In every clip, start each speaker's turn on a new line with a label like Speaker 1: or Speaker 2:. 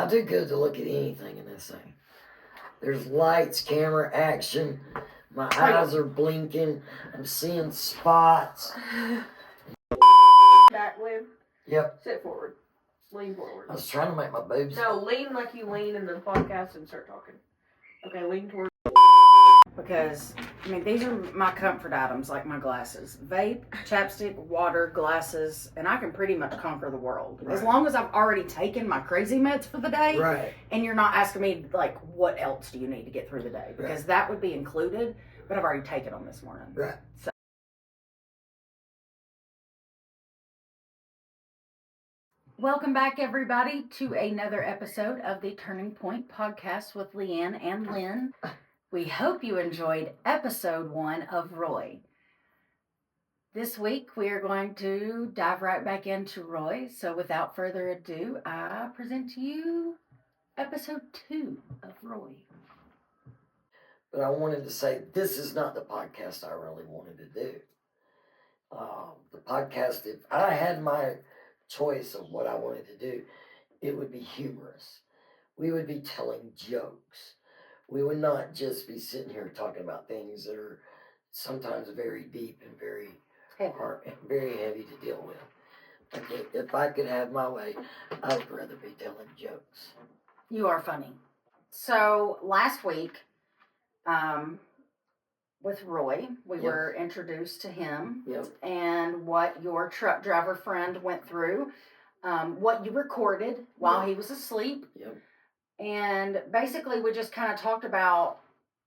Speaker 1: I do good to look at anything in this thing. There's lights, camera, action. My eyes are blinking. I'm seeing spots.
Speaker 2: Back, Liv.
Speaker 1: Yep.
Speaker 2: Sit forward. Lean forward.
Speaker 1: I was trying to make my boobs.
Speaker 2: No, lean like you lean in the podcast and start talking. Okay, lean toward.
Speaker 3: Because, I mean, these are my comfort items, like my glasses. Vape, chapstick, water, glasses, and I can pretty much conquer the world. Right. As long as I've already taken my crazy meds for the day,
Speaker 1: right,
Speaker 3: and you're not asking me, like, what else do you need to get through the day? Because right. that would be included, but I've already taken them this morning.
Speaker 1: Right.
Speaker 3: So. Welcome back, everybody, to another episode of the Turning Point Podcast with Leanne and Lynn. We hope you enjoyed episode 1 of Roy. This week, we are going to dive right back into Roy. So without further ado, I present to you episode 2 of Roy.
Speaker 1: But I wanted to say, this is not the podcast I really wanted to do. The podcast, if I had my choice of what I wanted to do, it would be humorous. We would be telling jokes. We would not just be sitting here talking about things that are sometimes very deep and very hard and very heavy to deal with. Like if I could have my way, I would rather be telling jokes.
Speaker 3: You are funny. So last week, with Roy, we were introduced to him and what your truck driver friend went through, what you recorded while he was asleep. And basically, we just kind of talked about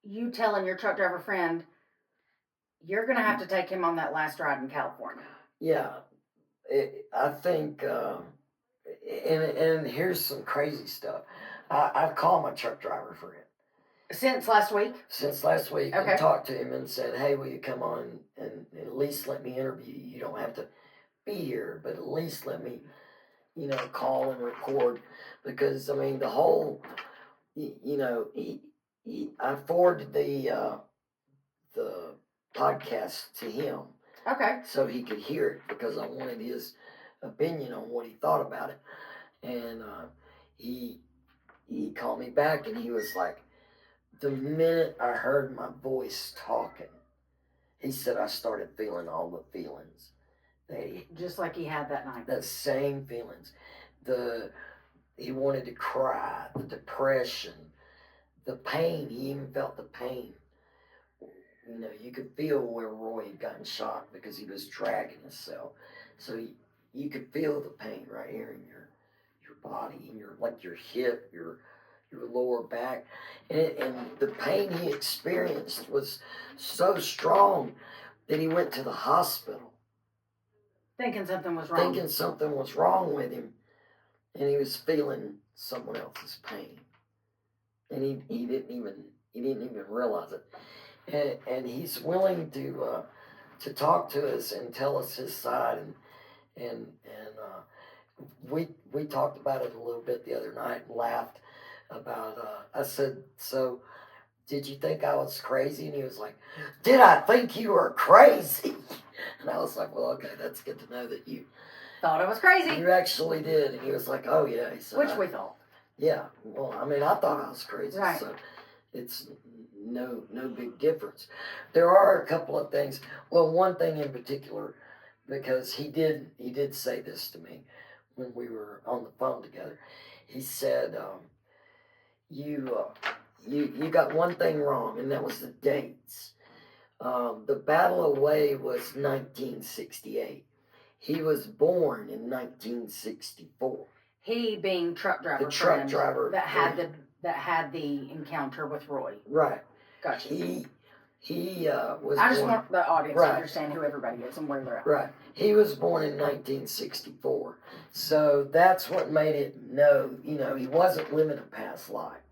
Speaker 3: you telling your truck driver friend, you're going to have to take him on that last ride in California.
Speaker 1: Yeah. I think, and here's some crazy stuff. I've called my truck driver friend.
Speaker 3: Since last week?
Speaker 1: Since last week. Okay. And talked to him and said, hey, will you come on and at least let me interview you? You don't have to be here, but at least let me, call and record. Because, I mean, the whole, I forwarded the podcast to him.
Speaker 3: Okay.
Speaker 1: So he could hear it because I wanted his opinion on what he thought about it. And he called me back and he was like, the minute I heard my voice talking, he said I started feeling all the feelings.
Speaker 3: Just like he had that night.
Speaker 1: The same feelings. He wanted to cry, the depression, the pain. He even felt the pain. You could feel where Roy had gotten shot because he was dragging himself. So you could feel the pain right here in your body, in your hip, your lower back. And the pain he experienced was so strong that he went to the hospital.
Speaker 3: Thinking something was wrong
Speaker 1: with him. And he was feeling someone else's pain. And he didn't even realize it. And he's willing to talk to us and tell us his side. And we talked about it a little bit the other night and laughed about, I said, so did you think I was crazy? And he was like, did I think you were crazy? And I was like, well, okay, that's good to know that you
Speaker 3: thought I was crazy.
Speaker 1: You actually did. And he was like, oh yeah. He said,
Speaker 3: which we thought.
Speaker 1: Yeah. Well, I mean, I thought I was crazy.
Speaker 3: Right.
Speaker 1: So it's no big difference. There are a couple of things. Well, one thing in particular, because he did say this to me when we were on the phone together. He said, you got one thing wrong, and that was the dates. The Battle away was 1968. He was born in 1964.
Speaker 3: He being truck driver.
Speaker 1: The truck driver
Speaker 3: that had the encounter with Roy.
Speaker 1: Right.
Speaker 3: Gotcha.
Speaker 1: He was.
Speaker 3: I just want the audience to understand who everybody is and where they're at.
Speaker 1: Right. He was born in 1964, so that's what made it he wasn't living a past life.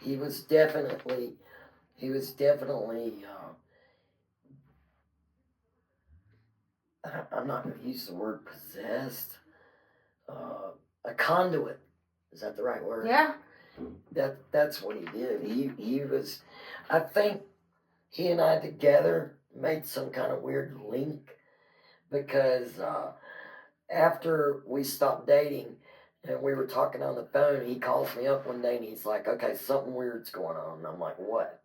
Speaker 1: He was definitely. I'm not going to use the word possessed. A conduit. Is that the right word?
Speaker 3: Yeah.
Speaker 1: That's what he did. He was. I think he and I together made some kind of weird link because after we stopped dating And we were talking on the phone. He calls me up one day and he's like, okay, something weird's going on. And I'm like, what?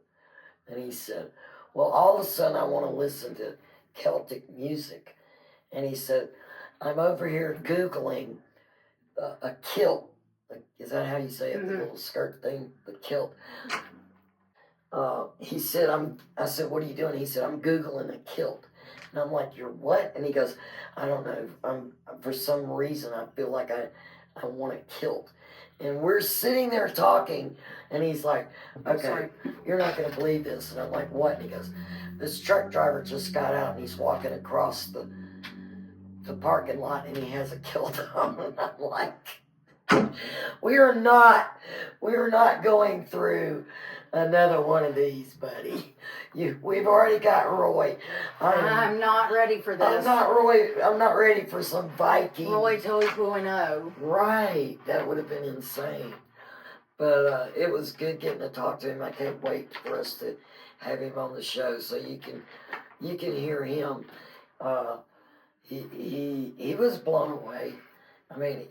Speaker 1: And he said, well, all of a sudden I want to listen to Celtic music. And he said, I'm over here Googling a kilt. Like, is that how you say it? The little skirt thing, the kilt. He said, I said, what are you doing? He said, I'm Googling a kilt. And I'm like, you're what? And he goes, I don't know. For some reason, I feel like I want a kilt. And we're sitting there talking, and he's like, okay, you're not going to believe this. And I'm like, what? And he goes, this truck driver just got out, and he's walking across the parking lot, and he has a kilt on. And I'm like, we are not going through another one of these, buddy. We've already got Roy.
Speaker 3: I'm not ready for this.
Speaker 1: I'm not ready for some Viking.
Speaker 3: Roy 2.0.
Speaker 1: Right, that would have been insane. But it was good getting to talk to him. I can't wait for us to have him on the show so you can hear him. He was blown away. I mean,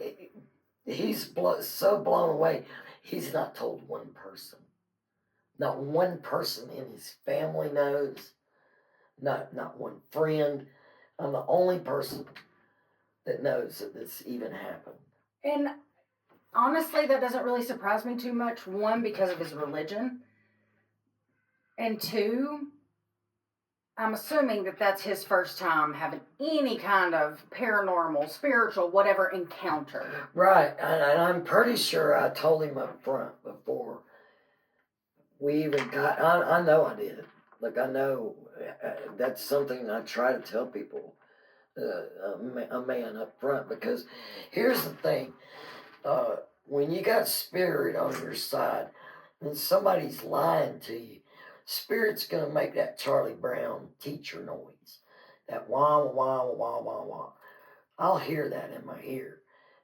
Speaker 1: he's so blown away. He's not told one person. Not one person in his family knows. Not one friend. I'm the only person that knows that this even happened.
Speaker 3: And honestly, that doesn't really surprise me too much. One, because of his religion. And two, I'm assuming that that's his first time having any kind of paranormal, spiritual, whatever encounter.
Speaker 1: Right. And I'm pretty sure I told him up front before we even got, I know I did. Like, I know that's something I try to tell people, a man up front, because here's the thing. When you got spirit on your side and somebody's lying to you, spirit's going to make that Charlie Brown teacher noise. That wah, wah, wah, wah, wah. I'll hear that in my ear.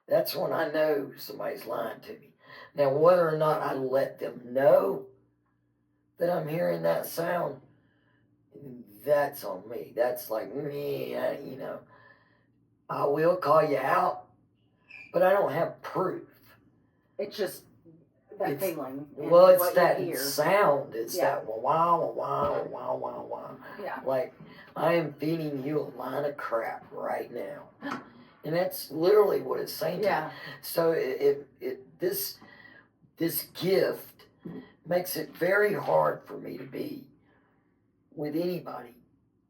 Speaker 1: That's when I know somebody's lying to me. Now, whether or not I let them know that I'm hearing that sound, that's on me. That's like me, you know. I will call you out, but I don't have proof.
Speaker 3: It's just that feeling.
Speaker 1: Well, it's that sound. It's that wah, wah, wah, wah, wah, wah.
Speaker 3: Yeah.
Speaker 1: Like, I am feeding you a line of crap right now. And that's literally what it's saying to me. So this gift makes it very hard for me to be with anybody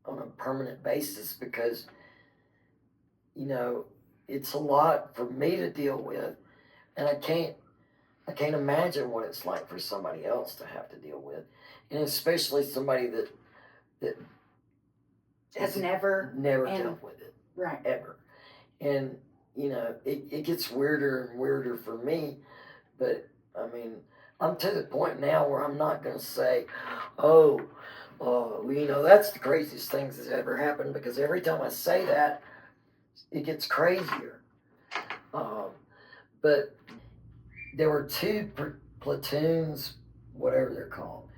Speaker 1: on a permanent basis because, you know, it's a lot for me to deal with, and I can't imagine what it's like for somebody else to have to deal with, and especially somebody that
Speaker 3: has never
Speaker 1: dealt with it,
Speaker 3: right,
Speaker 1: ever. And you know, it gets weirder and weirder for me, but I mean, I'm to the point now where I'm not going to say, oh, you know, that's the craziest thing that's ever happened, because every time I say that, it gets crazier. But there were two platoons, whatever they're called.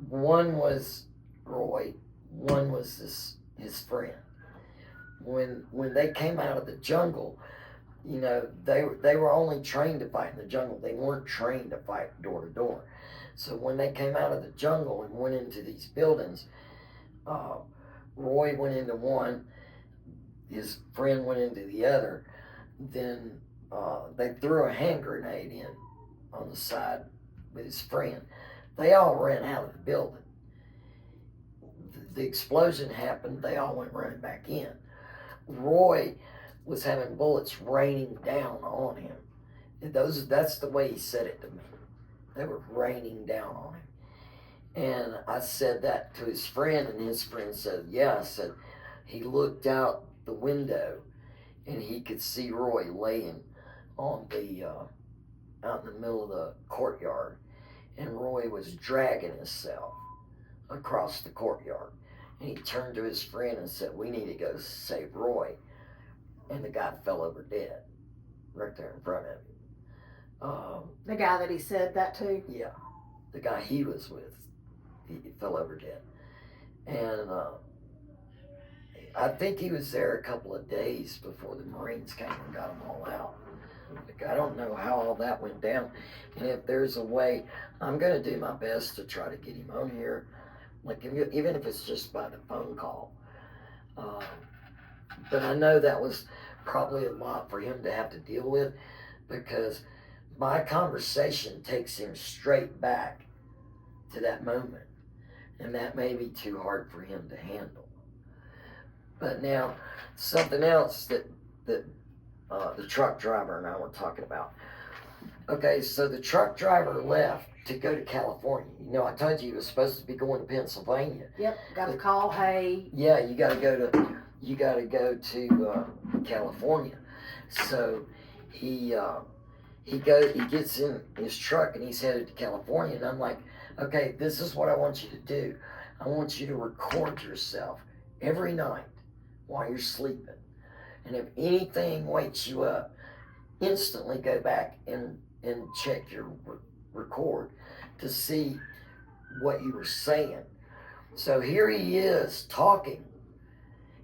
Speaker 1: One was Roy, one was his friend. When they came out of the jungle, you know, they were only trained to fight in the jungle. They weren't trained to fight door to door. So when they came out of the jungle and went into these buildings, Roy went into one, his friend went into the other. Then they threw a hand grenade in on the side with his friend. They all ran out of the building. The explosion happened. They all went running back in. Roy was having bullets raining down on him. That's the way he said it to me. They were raining down on him. And I said that to his friend, and his friend said, yeah. I said, he looked out the window, and he could see Roy laying on the, out in the middle of the courtyard. And Roy was dragging himself across the courtyard. And he turned to his friend and said, we need to go save Roy. And the guy fell over dead right there in front of him.
Speaker 3: The guy that he said that to?
Speaker 1: Yeah. The guy he was with, he fell over dead. And I think he was there a couple of days before the Marines came and got them all out. Like, I don't know how all that went down. And if there's a way, I'm going to do my best to try to get him on here. Like, even if it's just by the phone call. Um, but I know that was probably a lot for him to have to deal with because my conversation takes him straight back to that moment. And that may be too hard for him to handle. But now, something else that the truck driver and I were talking about. Okay, so the truck driver left to go to California. You know, I told you he was supposed to be going to Pennsylvania.
Speaker 3: Yep, got a call. Hey.
Speaker 1: Yeah, you got to go to California. So he gets in his truck and he's headed to California. And I'm like, okay, this is what I want you to do. I want you to record yourself every night while you're sleeping. And if anything wakes you up, instantly go back and check your record to see what you were saying. So here he is talking.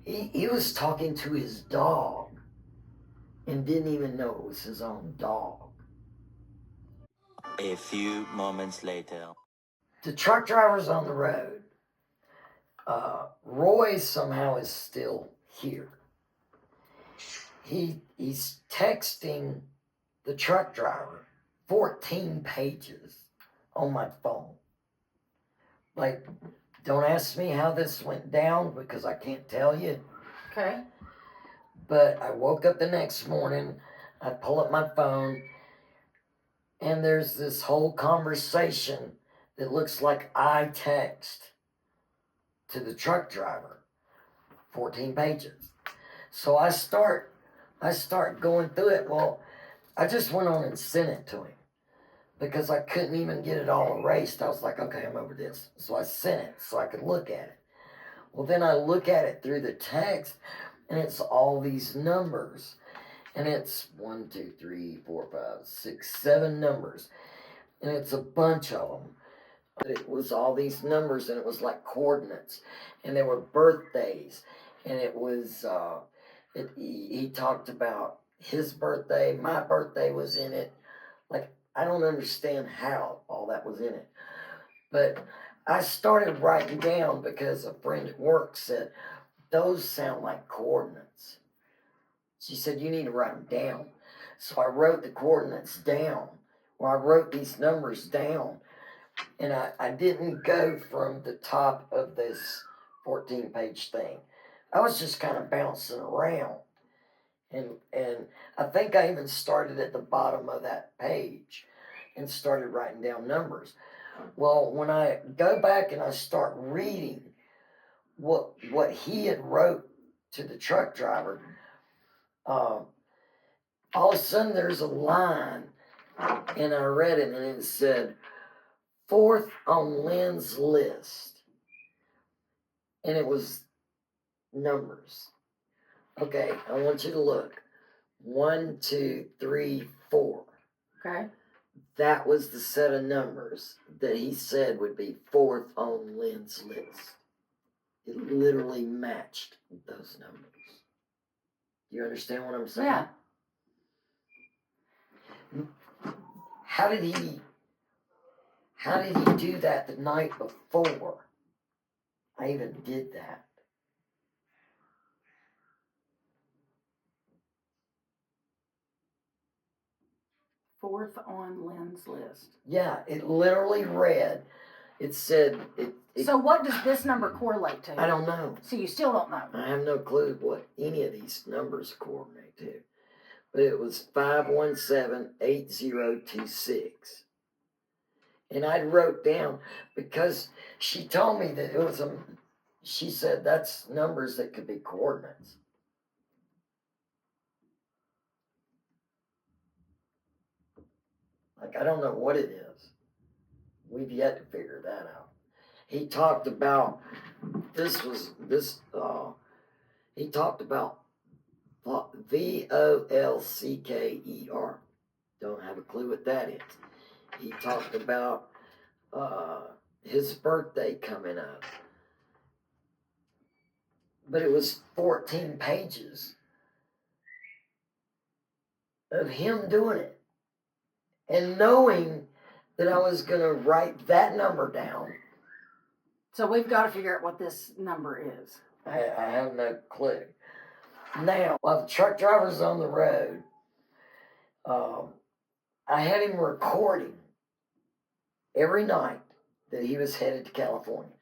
Speaker 1: He was talking to his dog and didn't even know it was his own dog.
Speaker 4: A few moments later.
Speaker 1: The truck driver's on the road. Roy somehow is still here. He's texting the truck driver 14 pages on my phone. Like, don't ask me how this went down because I can't tell you.
Speaker 3: Okay.
Speaker 1: But I woke up the next morning, I pull up my phone, and there's this whole conversation that looks like I text to the truck driver. 14 pages. So I start going through it. Well, I just went on and sent it to him because I couldn't even get it all erased. I was like, okay, I'm over this. So I sent it so I could look at it. Well, then I look at it through the text, and it's all these numbers. And it's 1, 2, 3, 4, 5, 6, 7 numbers. And it's a bunch of them. It was all these numbers, and it was like coordinates. And there were birthdays. And it was, he talked about his birthday. My birthday was in it. Like, I don't understand how all that was in it. But I started writing down because a friend at work said, those sound like coordinates. She said, you need to write them down. So I wrote the coordinates down, or I wrote these numbers down, and I didn't go from the top of this 14-page thing. I was just kind of bouncing around. And I think I even started at the bottom of that page and started writing down numbers. Well, when I go back and I start reading what he had wrote to the truck driver, all of a sudden there's a line, and I read it, and it said, 4th on Lynn's list. And it was numbers. Okay, I want you to look. 1, 2, 3, 4.
Speaker 3: Okay.
Speaker 1: That was the set of numbers that he said would be 4th on Lynn's list. It literally matched those numbers. Do you understand what I'm saying?
Speaker 3: Yeah.
Speaker 1: How did he do that the night before I even did that?
Speaker 3: Fourth on Lynn's list.
Speaker 1: Yeah, it literally read, it said,
Speaker 3: So what does this number correlate to?
Speaker 1: I don't know.
Speaker 3: So you still don't know?
Speaker 1: I have no clue what any of these numbers coordinate to. But it was 517-8026. And I wrote down, because she told me that it was she said that's numbers that could be coordinates. Like, I don't know what it is. We've yet to figure that out. He talked about, he talked about VOLCKER. Don't have a clue what that is. He talked about his birthday coming up. But it was 14 pages. of him doing it. And knowing that I was going to write that number down.
Speaker 3: So we've got to figure out what this number is.
Speaker 1: I have no clue. Now, while the truck driver's on the road, I had him recording every night that he was headed to California.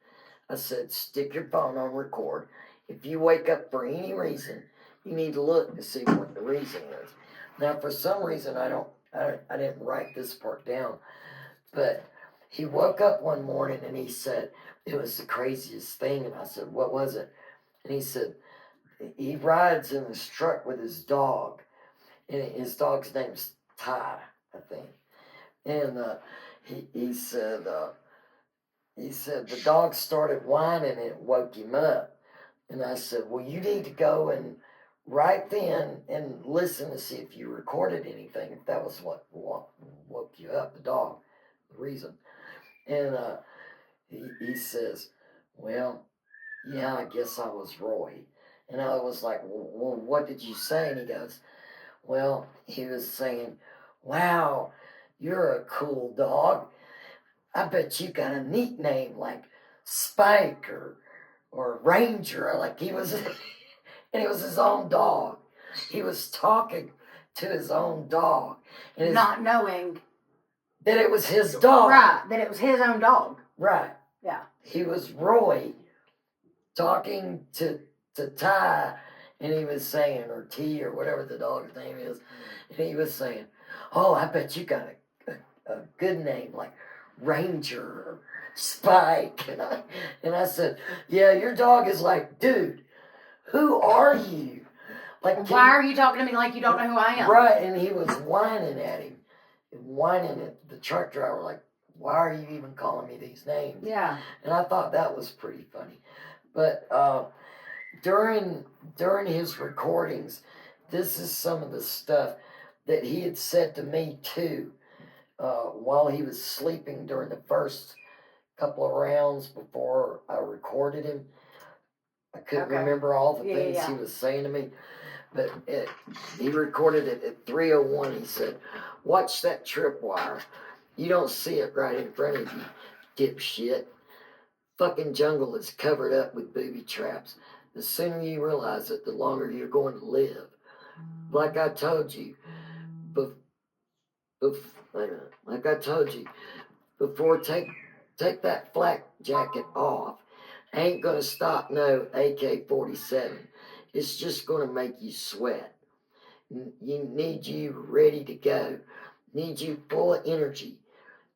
Speaker 1: I said, stick your phone on record. If you wake up for any reason, you need to look to see what the reason is. Now, for some reason, I didn't write this part down, but he woke up one morning and he said, it was the craziest thing. And I said, what was it? And he said, he rides in this truck with his dog, and his dog's name's Ty, I think. And he said the dog started whining and it woke him up. And I said, well, you need to go and right then and listen to see if you recorded anything, if that was what woke you up, the dog, the reason. And he says, well, yeah, I guess I was Roy. And I was like, well, what did you say? And he goes, well, he was saying, wow, you're a cool dog. I bet you got a neat name like Spike or Ranger. Like he was, and it was his own dog. He was talking to his own dog. And
Speaker 3: Not knowing
Speaker 1: that it was his dog.
Speaker 3: Right, that it was his own dog.
Speaker 1: Right.
Speaker 3: Yeah.
Speaker 1: He was Roy talking to Ty, and he was saying, or T, or whatever the dog's name is, and he was saying, oh, I bet you got a good name like Ranger or Spike. And I said, yeah, your dog is like, dude, who are you? Like,
Speaker 3: why are you talking to me like you don't know who I am?
Speaker 1: Right, and he was whining at him, whining at the truck driver, like, why are you even calling me these names?
Speaker 3: Yeah.
Speaker 1: And I thought that was pretty funny. But during his recordings, this is some of the stuff that he had said to me too, while he was sleeping during the first couple of rounds before I recorded him. I couldn't remember all the things he was saying to me, but he recorded it at 3:01. He said, watch that tripwire. You don't see it right in front of you, dipshit. Fucking jungle is covered up with booby traps. The sooner you realize it, the longer you're going to live. Like I told you, like I told you before, take that flak jacket off. Ain't gonna stop no AK-47. It's just gonna make you sweat. You need you ready to go. Need you full of energy.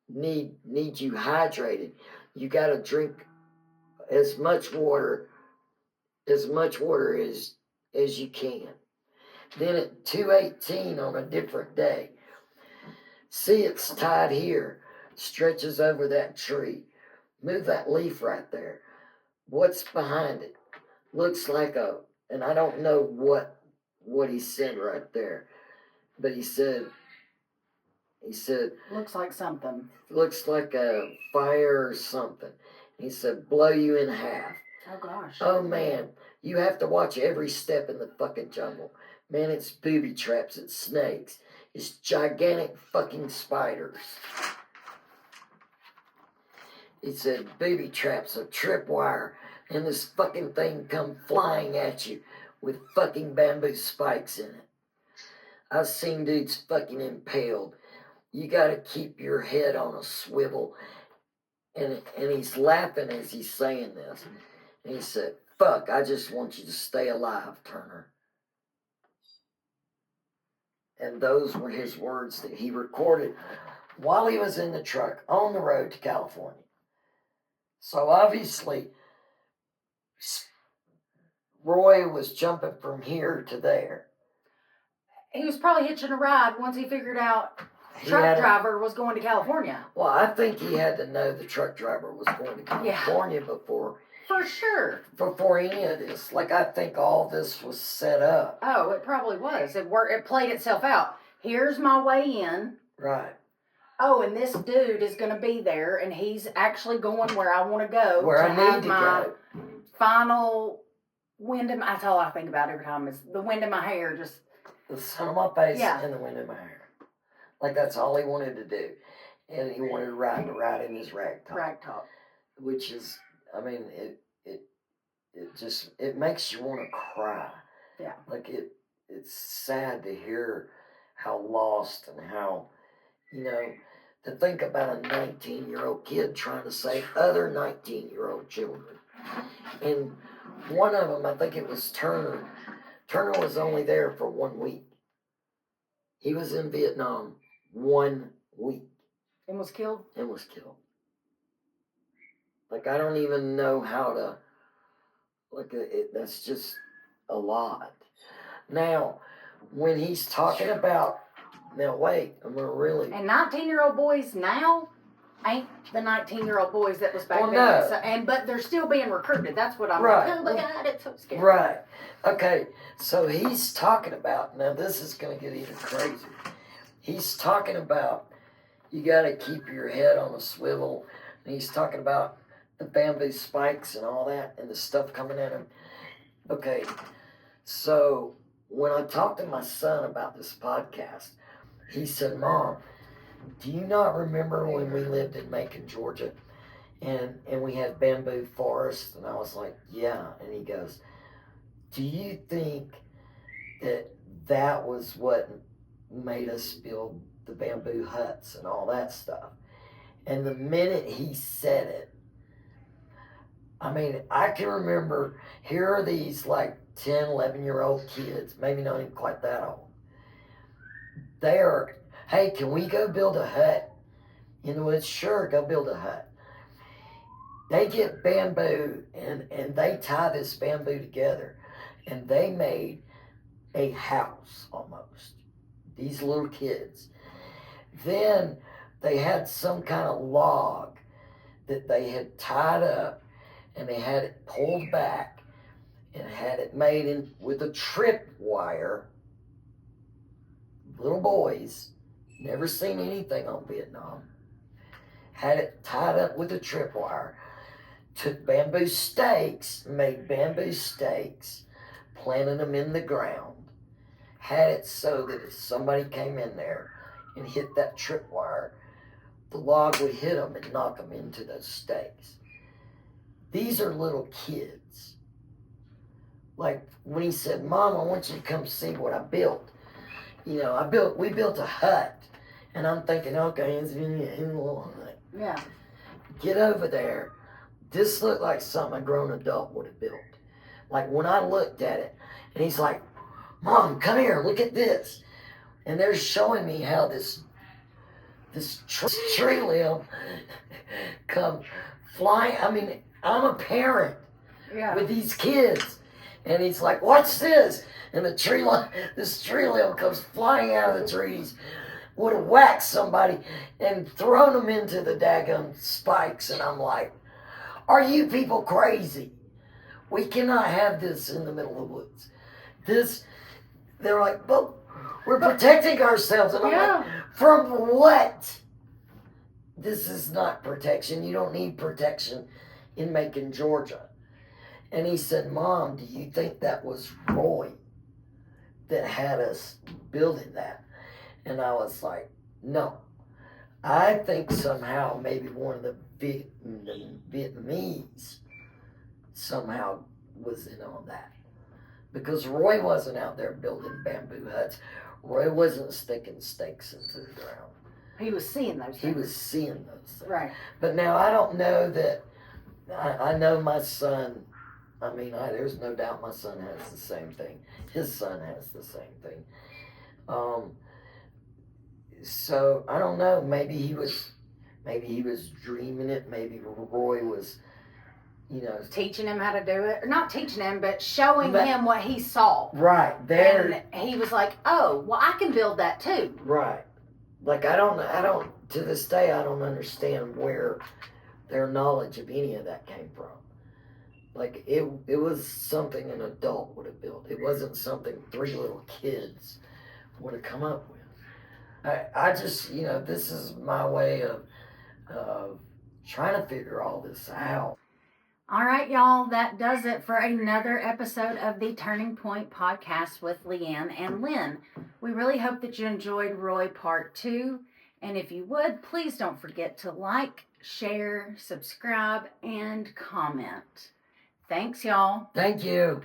Speaker 1: Need you hydrated. You gotta drink as much water as you can. Then at 2:18 on a different day, see it's tied here, stretches over that tree. Move that leaf right there. What's behind it? Looks like and I don't know what he said right there, but he said,
Speaker 3: looks like something.
Speaker 1: Looks like a fire or something. He said, blow you in half.
Speaker 3: Oh gosh.
Speaker 1: Oh man, you have to watch every step in the fucking jungle. Man, it's booby traps, it's snakes, it's gigantic fucking spiders. He said, booby traps, a tripwire, and this fucking thing come flying at you with fucking bamboo spikes in it. I've seen dudes fucking impaled. You gotta keep your head on a swivel. And he's laughing as he's saying this. And he said, fuck, I just want you to stay alive, Turner. And those were his words that he recorded while he was in the truck on the road to California. So obviously, Roy was jumping from here to there.
Speaker 3: He was probably hitching a ride once he figured out truck driver was going to California.
Speaker 1: Well, I think he had to know the truck driver was going to California before.
Speaker 3: For sure.
Speaker 1: Before any of this. Like, I think all this was set up.
Speaker 3: Oh, it probably was. It played itself out. Here's my way in.
Speaker 1: Right.
Speaker 3: Oh, and this dude is going to be there, and he's actually going where I want to go.
Speaker 1: Where I need to go.
Speaker 3: Final wind in my... That's all I think about every time is the wind in my hair. Just
Speaker 1: the sun on my face
Speaker 3: Yeah.
Speaker 1: and the wind in my hair. Like that's all he wanted to do. And he wanted to ride in his ragtop.
Speaker 3: Ragtop.
Speaker 1: Which is, I mean, it makes you want to cry.
Speaker 3: Yeah.
Speaker 1: Like it's sad to hear how lost and how, to think about a 19-year-old kid trying to save other 19-year-old children. And one of them, I think it was Turner. Turner was only there for 1 week. He was in Vietnam 1 week.
Speaker 3: And was killed?
Speaker 1: And was killed. Like, I don't even know how to, that's just a lot. Now, when he's talking about, now wait, I'm going to really.
Speaker 3: And 19-year-old boys now ain't the 19-year-old boys that was back then.
Speaker 1: No.
Speaker 3: So, but they're still being recruited. That's what I'm
Speaker 1: Right.
Speaker 3: like, oh my God, it's so scary.
Speaker 1: Right. Okay, so he's talking about, now this is going to get even crazier. He's talking about you got to keep your head on a swivel. And he's talking about the bamboo spikes and all that and the stuff coming at him. Okay, so when I talked to my son about this podcast, he said, Mom, do you not remember when we lived in Macon, Georgia, and we had bamboo forests? And I was like, yeah. And he goes, do you think that was what made us build the bamboo huts and all that stuff? And the minute he said it, I mean, I can remember, here are these like 10, 11-year-old kids, maybe not even quite that old. They are, hey, can we go build a hut in the woods? Sure, go build a hut. They get bamboo and they tie this bamboo together and they made a house almost. These little kids. Then they had some kind of log that they had tied up and they had it pulled back and had it made in with a trip wire. Little boys, never seen anything on Vietnam. Had it tied up with a tripwire. Took bamboo stakes, made bamboo stakes, planted them in the ground. Had it so that if somebody came in there and hit that tripwire, the log would hit them and knock them into those stakes. These are little kids. Like when he said, Mom, I want you to come see what I built. We built a hut. And I'm thinking, okay, it's in a little hut.
Speaker 3: Yeah.
Speaker 1: Get over there. This looked like something a grown adult would have built. Like when I looked at it, and he's like, Mom, come here, look at this. And they're showing me how this tree limb come flying. I mean, I'm a parent with these kids. And he's like, what's this? And this tree limb comes flying out of the trees, would have whacked somebody and thrown them into the daggum spikes. And I'm like, are you people crazy? We cannot have this in the middle of the woods. They're like, but we're protecting ourselves. And I'm like, from what? This is not protection. You don't need protection in Macon, Georgia. And he said, Mom, do you think that was Roy that had us building that? And I was like, no. I think somehow maybe one of the Vietnamese somehow was in on that. Because Roy wasn't out there building bamboo huts. Roy wasn't sticking stakes into the ground.
Speaker 3: He was seeing those things.
Speaker 1: He was seeing those things.
Speaker 3: Right.
Speaker 1: But now I don't know that, I know my son, there's no doubt my son has the same thing. His son has the same thing. So I don't know. Maybe he was dreaming it. Maybe Roy was,
Speaker 3: teaching him how to do it. Or not teaching him, but showing him what he saw.
Speaker 1: Right there.
Speaker 3: And he was like, oh, well, I can build that too.
Speaker 1: Right. Like I don't, to this day, I don't understand where their knowledge of any of that came from. Like it was something an adult would have built. It wasn't something 3 little kids would have come up with. I just, this is my way of trying to figure all this out.
Speaker 3: All right, y'all, that does it for another episode of the Turning Point podcast with Leanne and Lynn. We really hope that you enjoyed Roy Part 2. And if you would, please don't forget to like, share, subscribe, and comment. Thanks, y'all.
Speaker 1: Thank you.